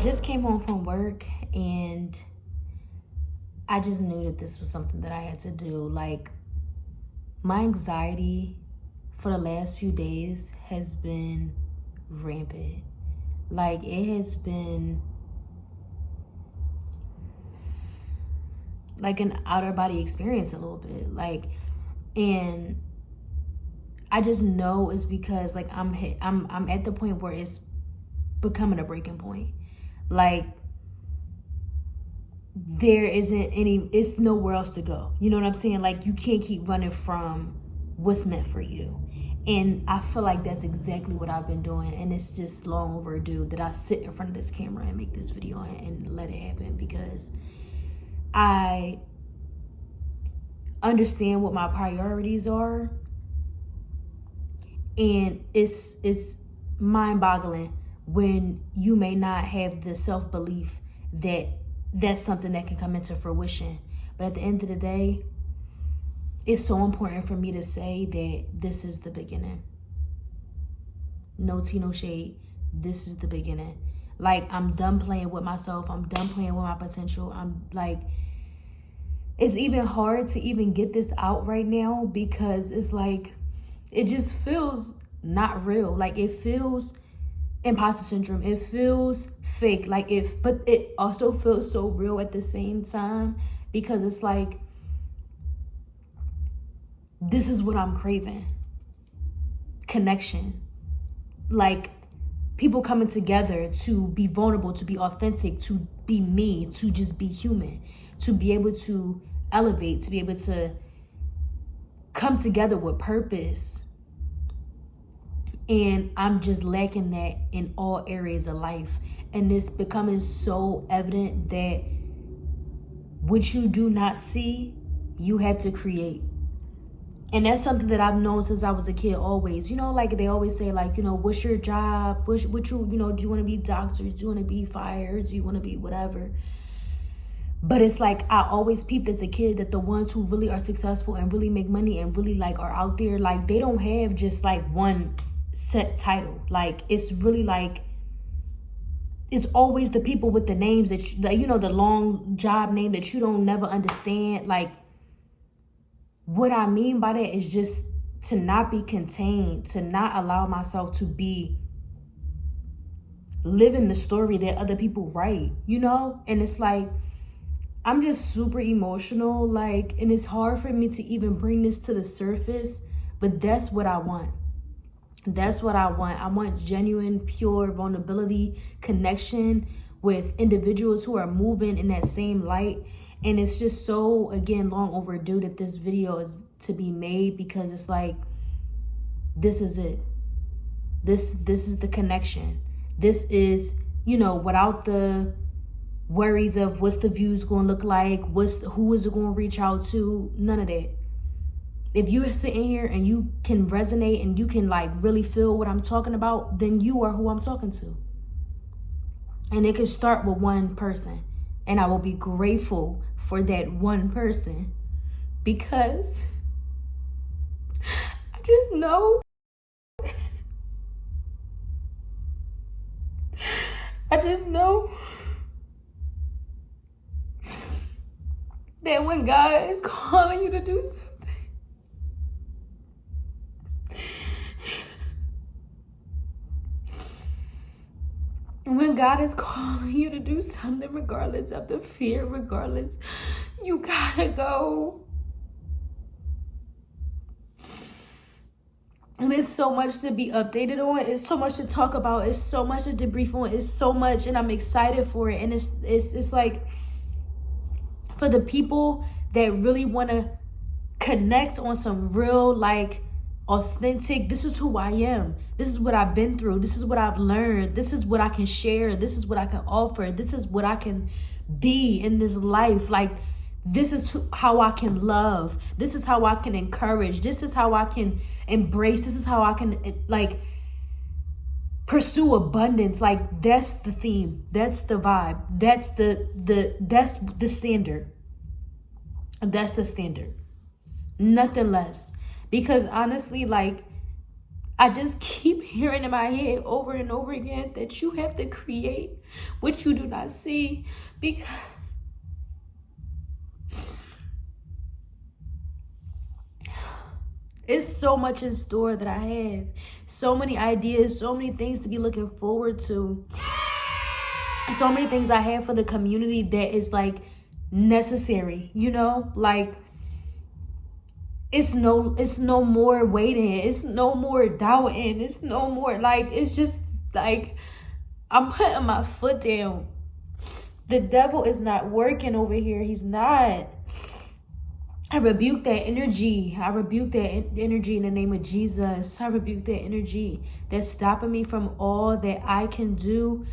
just came home from work and I just knew that this was something that I had to do. Like, my anxiety for the last few days has been rampant. Like, it has been like an outer body experience a little bit. Like, and I just know it's because like I'm at the point where it's becoming a breaking point. Like, there isn't it's nowhere else to go. You know what I'm saying? Like, you can't keep running from what's meant for you. And I feel like that's exactly what I've been doing. And it's just long overdue that I sit in front of this camera and make this video and let it happen, because I understand what my priorities are. And it's mind-boggling when you may not have the self-belief that that's something that can come into fruition. But at the end of the day, it's so important for me to say that this is the beginning. No tea, no shade. This is the beginning. Like, I'm done playing with myself. I'm done playing with my potential. I'm like, it's even hard to even get this out right now, because it's like, it just feels not real. Like, it feels imposter syndrome. It feels fake. Like, but it also feels so real at the same time, because it's like, this is what I'm craving. Connection. Like, people coming together to be vulnerable, to be authentic, to be me, to just be human, to be able to elevate, to be able to come together with purpose. And I'm just lacking that in all areas of life. And it's becoming so evident that what you do not see, you have to create. And that's something that I've known since I was a kid always. You know, like they always say, like, you know, what's your job? What you know, do you want to be doctor? Do you want to be fire? Do you want to be whatever? But it's like, I always peeped as a kid that the ones who really are successful and really make money and really like are out there, like, they don't have just like one set title. Like, it's really like, it's always the people with the names that you know, the long job name that you don't never understand. Like, what I mean by that is just to not be contained, to not allow myself to be living the story that other people write, you know? And it's like, I'm just super emotional, like, and it's hard for me to even bring this to the surface, but that's what I want. That's what I want. I want genuine, pure vulnerability, connection with individuals who are moving in that same light. And it's just so, again, long overdue that this video is to be made, because it's like, this is it. This is the connection. This is, you know, without the worries of what's the views going to look like, who is it going to reach out to, none of that. If you're sitting here and you can resonate and you can like really feel what I'm talking about, then you are who I'm talking to. And it can start with one person. And I will be grateful for that one person, because I just know, that when God is calling you to do something, when God is calling you to do something, regardless of the fear, regardless, you gotta go. And there's so much to be updated on. It's so much to talk about. It's so much to debrief on. It's so much, and I'm excited for it. And it's like, for the people that really want to connect on some real, like, authentic, this is who I am. This is what I've been through. This is what I've learned. This is what I can share. This is what I can offer. This is what I can be in this life. Like, this is how I can love. This is how I can encourage. This is how I can embrace. This is how I can, like, pursue abundance. Like, that's the theme. That's the vibe. That's that's the standard. That's the standard. Nothing less. Because honestly, like, I just keep hearing in my head over and over again that you have to create what you do not see, because it's so much in store that I have. So many ideas, so many things to be looking forward to. So many things I have for the community that is like necessary, you know? Like, it's no more waiting. It's no more doubting. It's no more, like, it's just like, I'm putting my foot down. The devil is not working over here. He's not. I rebuke that energy. I rebuke that energy in the name of Jesus. I rebuke that energy that's stopping me from all that I can do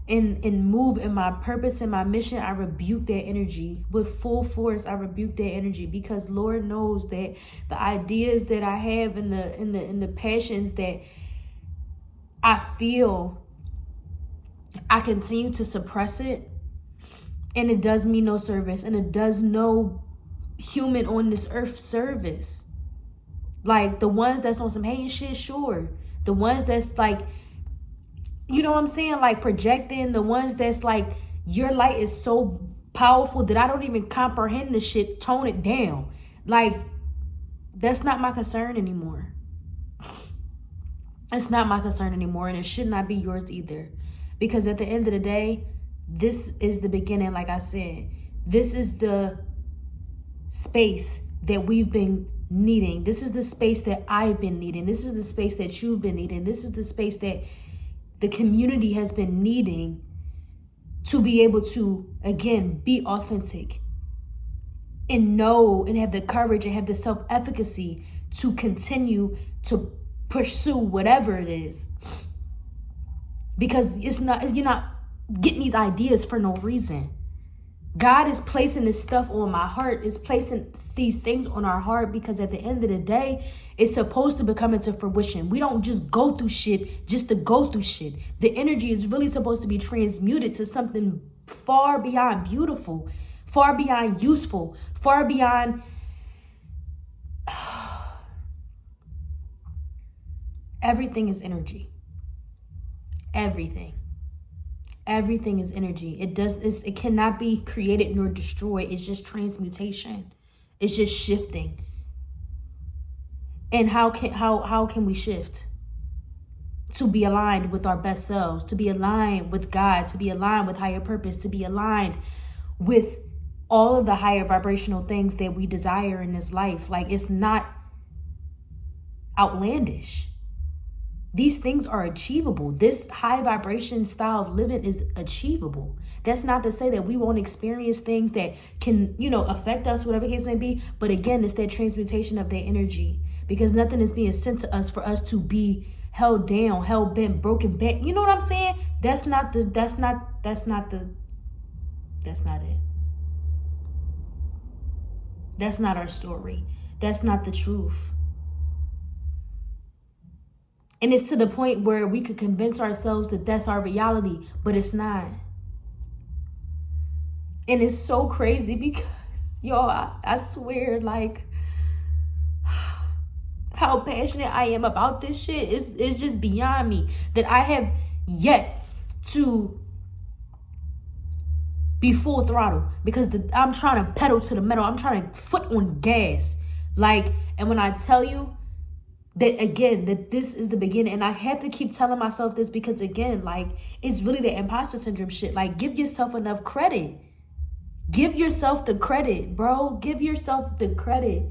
and move in my purpose and my mission. I rebuke that energy with full force. I rebuke that energy, because Lord knows that the ideas that I have and the passions that I feel, I continue to suppress it, and it does me no service, and it does no human on this earth service. Like, the ones that's on some hating shit, sure. The ones that's like, you know what I'm saying, like projecting, the ones that's like, your light is so powerful that I don't even comprehend the shit, tone it down. Like, that's not my concern anymore. It's not my concern anymore, and it should not be yours either. Because at the end of the day, this is the beginning. Like I said, this is the space that we've been needing. This is the space that I've been needing. This is the space that you've been needing. This is the space that the community has been needing to be able to, again, be authentic and know and have the courage and have the self-efficacy to continue to pursue whatever it is. Because you're not getting these ideas for no reason. God is placing this stuff on my heart, is placing these things on our heart, because at the end of the day, it's supposed to become into fruition. We don't just go through shit just to go through shit. The energy is really supposed to be transmuted to something far beyond beautiful, far beyond useful, far beyond everything is energy. Everything is energy. It cannot be created nor destroyed. It's just transmutation. It's just shifting. And how can we shift? To be aligned with our best selves, to be aligned with God, to be aligned with higher purpose, to be aligned with all of the higher vibrational things that we desire in this life. Like, it's not outlandish. These things are achievable. This high vibration style of living is achievable. That's not to say that we won't experience things that can, affect us, whatever case may be. But again, it's that transmutation of that energy, because nothing is being sent to us for us to be held down, hell bent, broken back. You know what I'm saying? That's not it. That's not our story. That's not the truth. And it's to the point where we could convince ourselves that that's our reality, but it's not. And it's so crazy because, I swear, like, how passionate I am about this shit is just beyond me. That I have yet to be full throttle, because I'm trying to pedal to the metal. I'm trying to foot on gas. Like, and when I tell you, that again, that this is the beginning, and I have to keep telling myself this, because again, like, it's really the imposter syndrome shit. Like, give yourself enough credit. Give yourself the credit, bro. Give yourself the credit.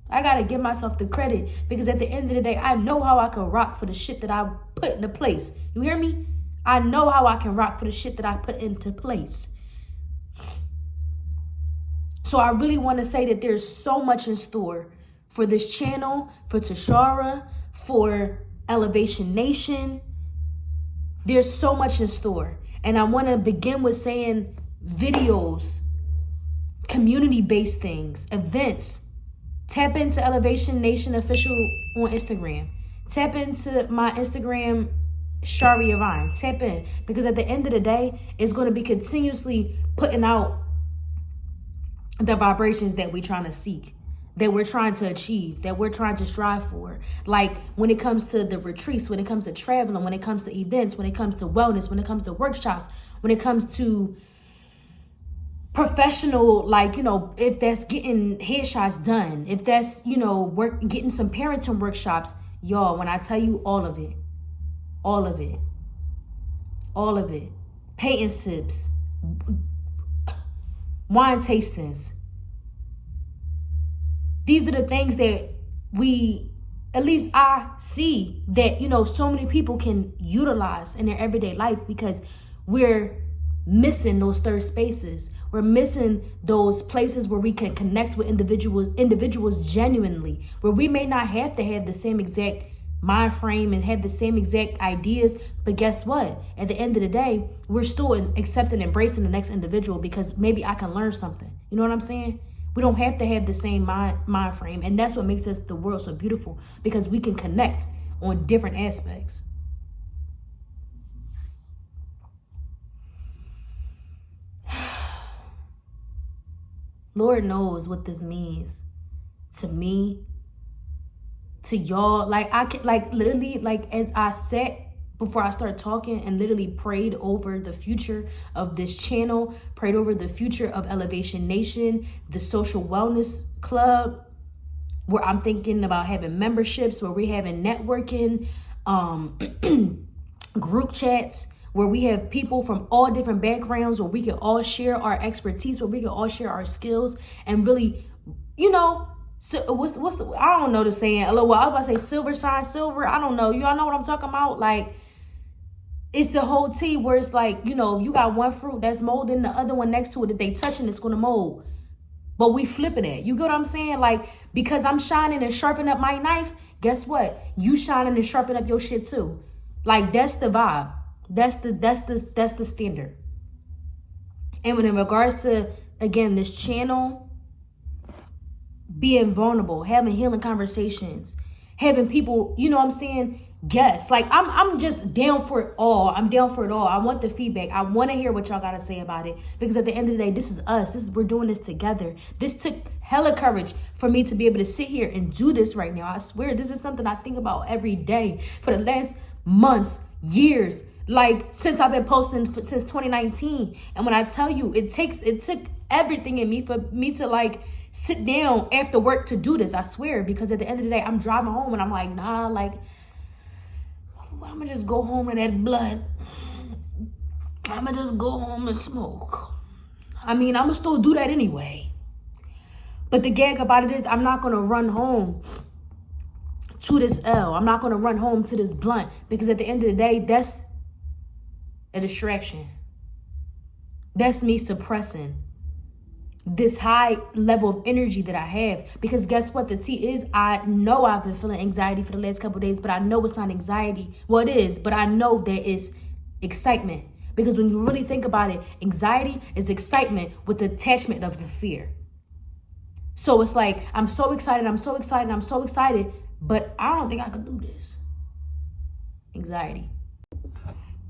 I gotta give myself the credit, because at the end of the day, I know how I can rock for the shit that I put into place. You hear me? I know how I can rock for the shit that I put into place. So I really want to say that there's so much in store for this channel, for Tashara, for Elevation Nation. There's so much in store. And I want to begin with saying videos, community-based things, events. Tap into Elevation Nation Official on Instagram. Tap into my Instagram, ShiraYvonne. Tap in. Because at the end of the day, it's going to be continuously putting out the vibrations that we're trying to seek. that we're trying to achieve, that we're trying to strive for. Like when it comes to the retreats, when it comes to traveling, when it comes to events, when it comes to wellness, when it comes to workshops, when it comes to professional, like, you know, if that's getting headshots done, if that's, you know, getting some parenting workshops, y'all, when I tell you all of it, all of it, all of it, painting sips, wine tastings, these are the things that at least I see that, you know, so many people can utilize in their everyday life, because we're missing those third spaces. We're missing those places where we can connect with individuals genuinely, where we may not have to have the same exact mind frame and have the same exact ideas, but guess what? At the end of the day, we're still accepting, embracing the next individual, because maybe I can learn something. You know what I'm saying? We don't have to have the same mind frame, and that's what makes the world so beautiful, because we can connect on different aspects. Lord knows what this means to me, to y'all. Like I could, like literally, like as I sat before I started talking and literally prayed over the future of this channel, prayed over the future of Elevation Nation, the social wellness club, where I'm thinking about having memberships, where we're having networking, group chats, where we have people from all different backgrounds, where we can all share our expertise, where we can all share our skills, and really, you know, so what's the, I don't know the saying. Well, I was about to say silver shine silver. I don't know. Y'all know what I'm talking about? Like, it's the whole tea where it's like, you know, you got one fruit that's molding, the other one next to it, if they touching, it's going to mold. But we flipping it. You get what I'm saying? Like, because I'm shining and sharpening up my knife, guess what? You shining and sharpening up your shit too. Like, that's the vibe. That's the standard. And when in regards to, again, this channel, being vulnerable, having healing conversations, having people, you know what I'm saying, guests. Like, I'm just down for it all. I'm down for it all. I want the feedback. I want to hear what y'all got to say about it, because at the end of the day, this is us. We're doing this together. This took hella courage for me to be able to sit here and do this right now. I swear, this is something I think about every day for the last months, years, like since I've been posting since 2019. And when I tell you, it took everything in me for me to like sit down after work to do this. I swear, because at the end of the day, I'm driving home and I'm like, nah, like, I'm gonna just go home and that blunt. I'm gonna just go home and smoke. I mean, I'm gonna still do that anyway. But the gag about it is, I'm not gonna run home to this L. I'm not gonna run home to this blunt, because at the end of the day, that's a distraction. That's me suppressing this high level of energy that I have. Because guess what? The tea is, I know I've been feeling anxiety for the last couple of days, but I know it's not anxiety. Well, it is, but I know that it's excitement. Because when you really think about it, anxiety is excitement with the attachment of the fear. So it's like, I'm so excited, but I don't think I could do this. Anxiety.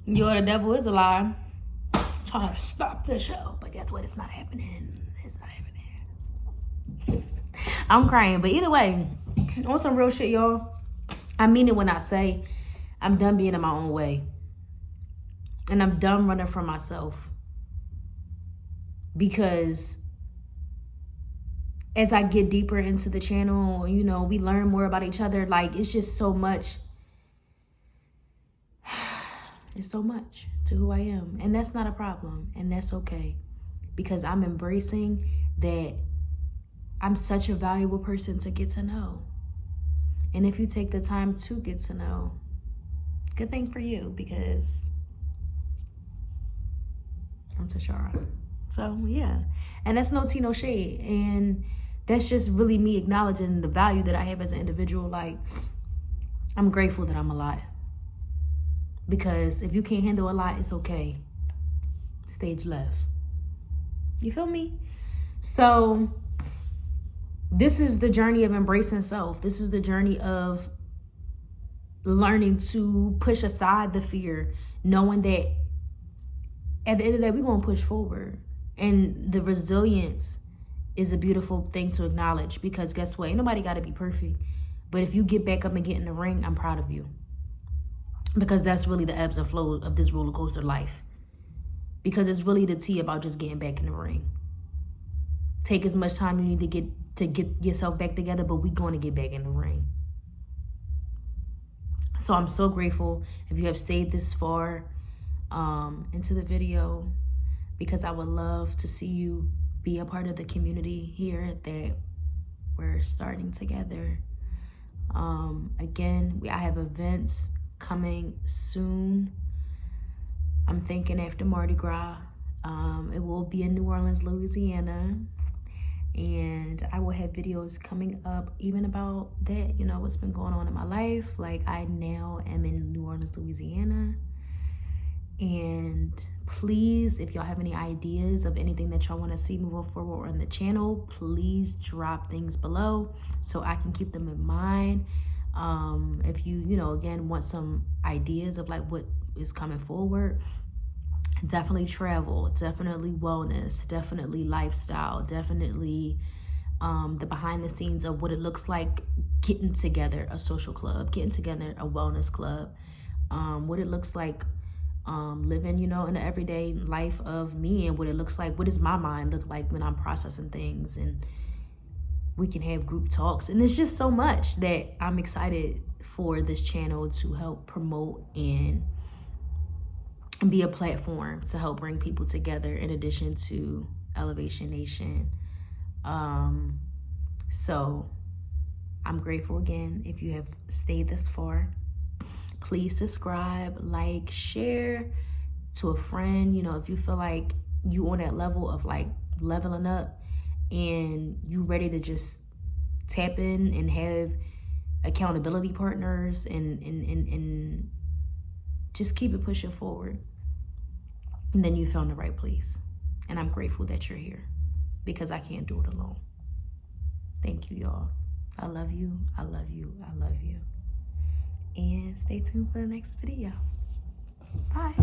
Yo, the devil is a lie. Trying to stop the show, but guess what? It's not happening. It's not happening. I'm crying, but either way, on some real shit, y'all, I mean it when I say I'm done being in my own way, and I'm done running from myself. Because as I get deeper into the channel, you know, we learn more about each other. Like, it's just so much. It's so much to who I am. And that's not a problem. And that's okay. Because I'm embracing that I'm such a valuable person to get to know. And if you take the time to get to know, good thing for you, because I'm Tashara. So, yeah. And that's no tea, no shade. And that's just really me acknowledging the value that I have as an individual. Like, I'm grateful that I'm alive. Because if you can't handle a lot, it's okay. Stage left. You feel me? So this is the journey of embracing self. This is the journey of learning to push aside the fear, knowing that at the end of the day, we're going to push forward. And the resilience is a beautiful thing to acknowledge, because guess what? Ain't nobody got to be perfect. But if you get back up and get in the ring, I'm proud of you. Because that's really the ebbs and flows of this roller coaster life. Because it's really the tea about just getting back in the ring. Take as much time you need to get yourself back together, but we're going to get back in the ring. So I'm so grateful if you have stayed this far into the video, because I would love to see you be a part of the community here that we're starting together. Again, I have events coming soon. I'm thinking after Mardi Gras. It will be in New Orleans, Louisiana. And I will have videos coming up even about that, you know, what's been going on in my life. Like, I now am in New Orleans, Louisiana. And please, if y'all have any ideas of anything that y'all want to see moving forward on the channel, please drop things below so I can keep them in mind. If you know, again, want some ideas of like what is coming forward, definitely travel, definitely wellness, definitely lifestyle, definitely the behind the scenes of what it looks like getting together a social club, getting together a wellness club, what it looks like living, you know, in the everyday life of me, and what it looks like, what does my mind look like when I'm processing things. And we can have group talks, and it's just so much that I'm excited for this channel to help promote and be a platform to help bring people together, in addition to Elevation Nation. So I'm grateful again if you have stayed this far. Please subscribe, like, share to a friend. You know, if you feel like you on that level of like leveling up and you ready to just tap in and have accountability partners and just keep it pushing forward, and then you found the right place. And I'm grateful that you're here, because I can't do it alone. Thank you, y'all. I love you. I love you. I love you. And stay tuned for the next video. Bye.